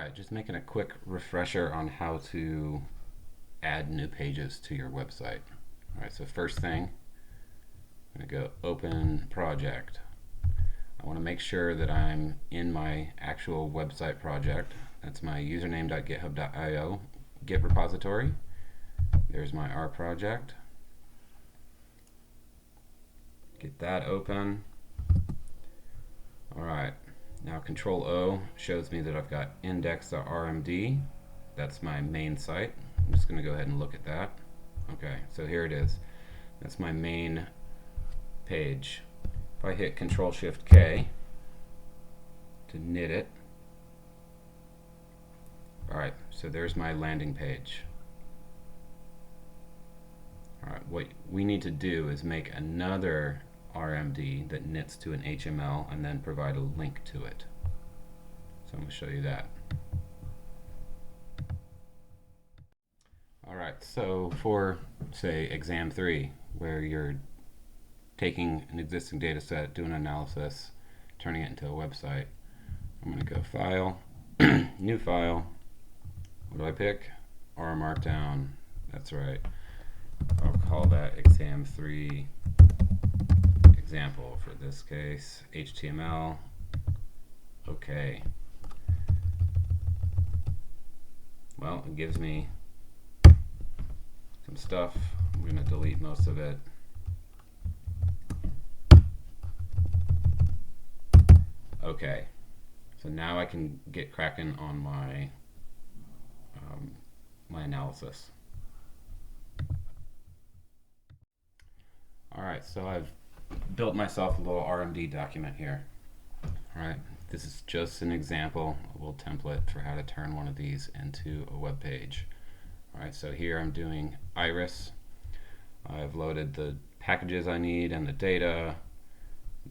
Alright, just making a quick refresher on how to add new pages to your website. Alright, so first thing, I'm going to go open project. I want to make sure that I'm in my actual website project. That's my username.github.io Git repository. There's my R project. Get that open. Alright, now Control O shows me that I've got index.rmd. That's my main site. I'm just going to go ahead and look at that. Okay, so here it is. That's my main page. If I hit Control Shift K to knit it, alright, so there's my landing page. Alright, what we need to do is make another RMD that knits to an HTML and then provide a link to it. So I'm going to show you that. Alright, so for, say, exam 3, where you're taking an existing data set, doing analysis, turning it into a website, I'm going to go File, New File. What do I pick? R Markdown. That's right. I'll call that exam 3 example. For this case, HTML. Okay. Well, it gives me some stuff. I'm going to delete most of it. Okay. So now I can get cracking on my my analysis. Alright, so I've built myself a little RMD document here. Alright, this is just an example, a little template for how to turn one of these into a web page. Alright, so here I'm doing Iris. I've loaded the packages I need and the data.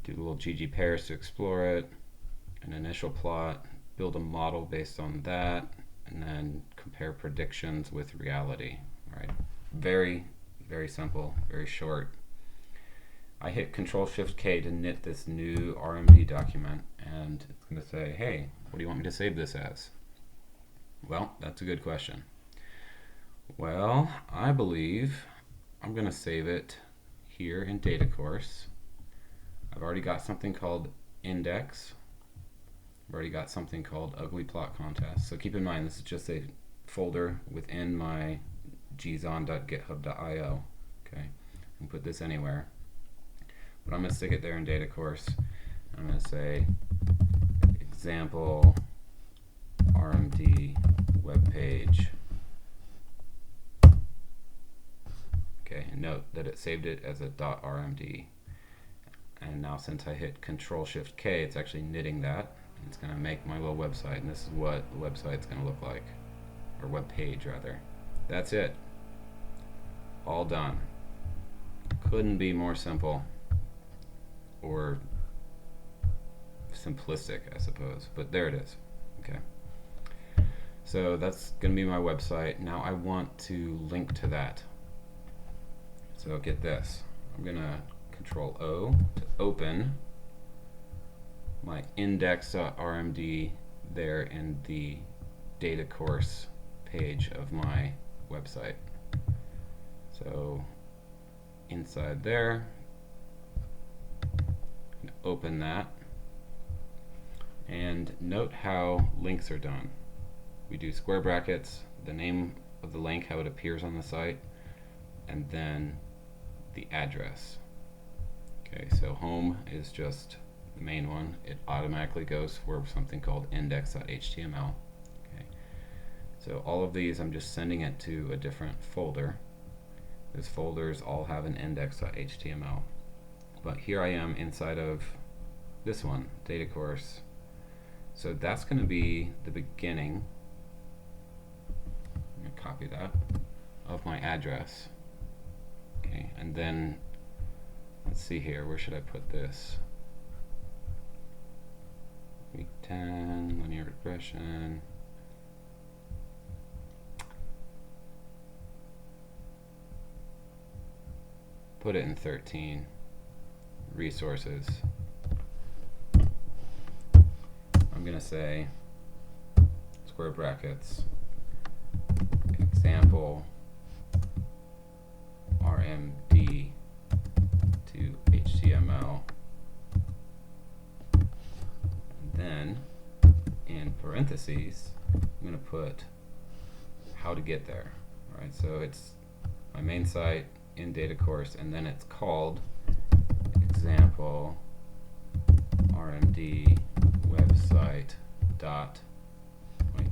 Do a little ggpairs to explore it, an initial plot, build a model based on that, and then compare predictions with reality. Alright, very, very simple, very short. I hit Control Shift K to knit this new RMD document, and it's going to say, hey, what do you want me to save this as? Well, that's a good question. Well, I believe I'm going to save it here in Data Course. I've already got something called index. I've already got something called ugly plot contest. So keep in mind, this is just a folder within my gzon.github.io. Okay, I can put this anywhere. But I'm going to stick it there in Data Course. I'm going to say example RMD web page. Okay, and note that it saved it as a .rmd. And now since I hit Control Shift K, it's actually knitting that. It's going to make my little website, and this is what the website's going to look like, or web page rather. That's it. All done. Couldn't be more simple, or simplistic, I suppose, but there it is. Okay. So that's going to be my website. Now I want to link to that. So get this. I'm going to Control O to open my index.rmd there in the data course page of my website. So inside there, open that, and note how links are done. We do square brackets, the name of the link, how it appears on the site, and then the address. Okay, so home is just the main one. It automatically goes for something called index.html. Okay, so all of these I'm just sending it to a different folder. Those folders all have an index.html. But here I am inside of this one, data course. So that's going to be the beginning. I'm going to copy that of my address. Okay, and then let's see here, where should I put this? Week 10, linear regression. Put it in 13. Resources. I'm going to say square brackets, example RMD to HTML, and then in parentheses I'm going to put how to get there. All right, so it's my main site in data course, and then it's called example RMD website dot, wait,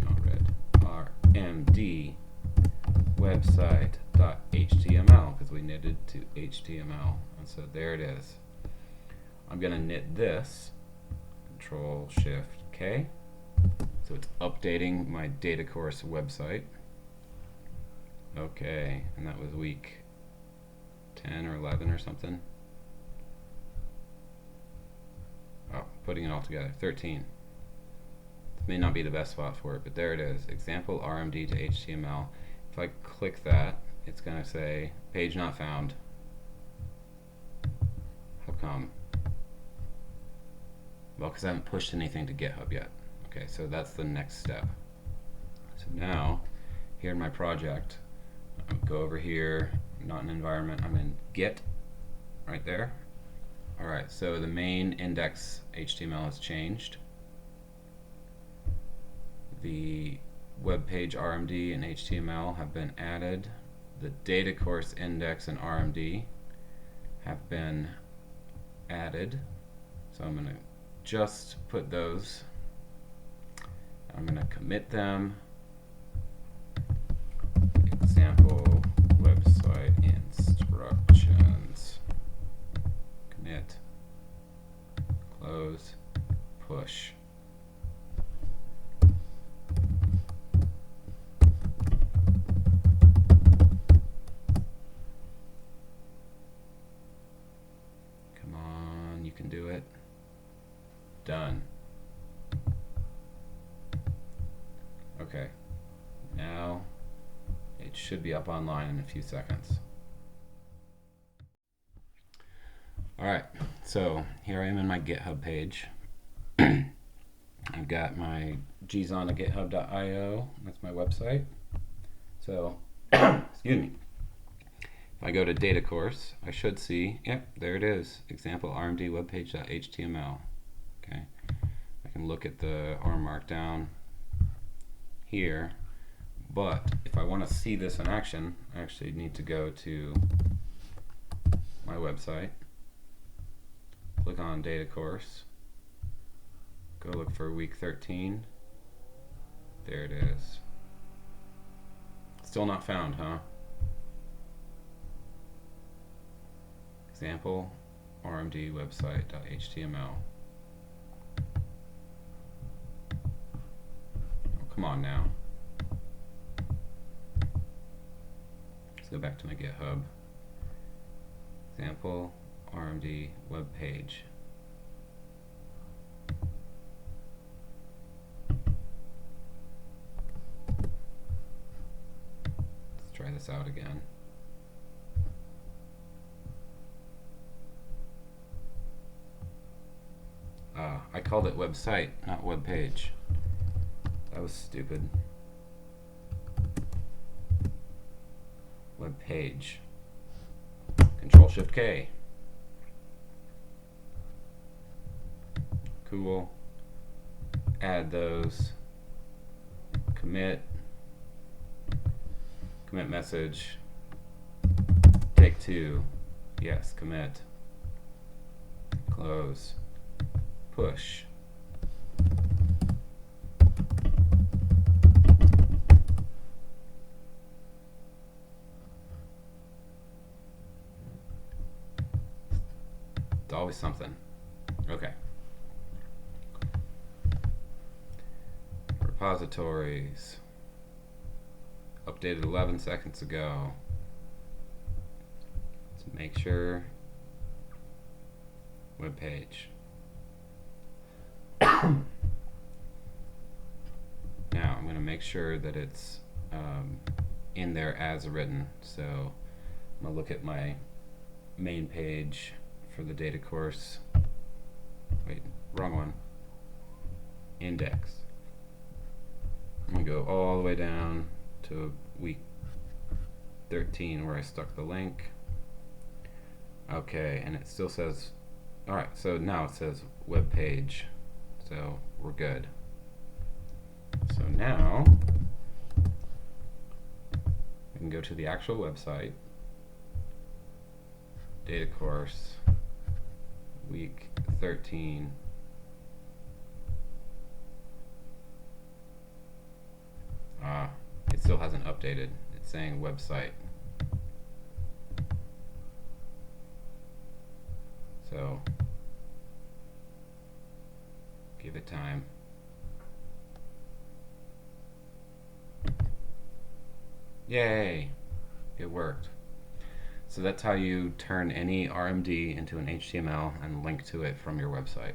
not red, RMD website dot HTML, because we knitted to HTML, and so there it is. I'm going to knit this, Control Shift K, so it's updating my data course website. Okay, and that was week 10 or 11 or something. Oh, putting it all together, 13. This may not be the best spot for it, but there it is, example RMD to HTML. If I click that, it's going to say page not found. How come? Well, because I haven't pushed anything to GitHub yet. Okay, so that's the next step. So now, here in my project, I'll go over here, not in environment, I'm in Git, right there. Alright, so the main index HTML has changed. The web page RMD and HTML have been added. The data course index and RMD have been added. So I'm going to just put those. I'm going to commit them. Example website instructions. Commit. Close. Push. Come on, you can do it. Done. Okay. Now it should be up online in a few seconds. Alright, so here I am in my GitHub page. I've got my gzon at github.io, that's my website. So, excuse me. If I go to data course, I should see, yep, there it is, example RMD webpage.html. Okay, I can look at the R Markdown here, but if I want to see this in action, I actually need to go to my website, click on data course, go look for week 13. There it is. Still not found, huh? Example RMD website.html. Oh, come on now. Let's go back to my GitHub. Example RMD web page. Let's try this out again. I called it website, not web page. That was stupid. Web page. Control Shift K. Cool. Add those. Commit. Commit message. Take two. Yes, commit. Close. Push. It's always something. Okay. Repositories. Updated 11 seconds ago. Let's make sure. Web page. Now I'm going to make sure that it's in there as written. So I'm going to look at my main page for the data course. Wait, wrong one. Index. We go all the way down to week 13 where I stuck the link. Okay, and it still says, alright, so now it says web page, so we're good. So now we can go to the actual website, data course, week 13. It still hasn't updated. It's saying website. So give it time. Yay! It worked. So that's how you turn any RMD into an HTML and link to it from your website.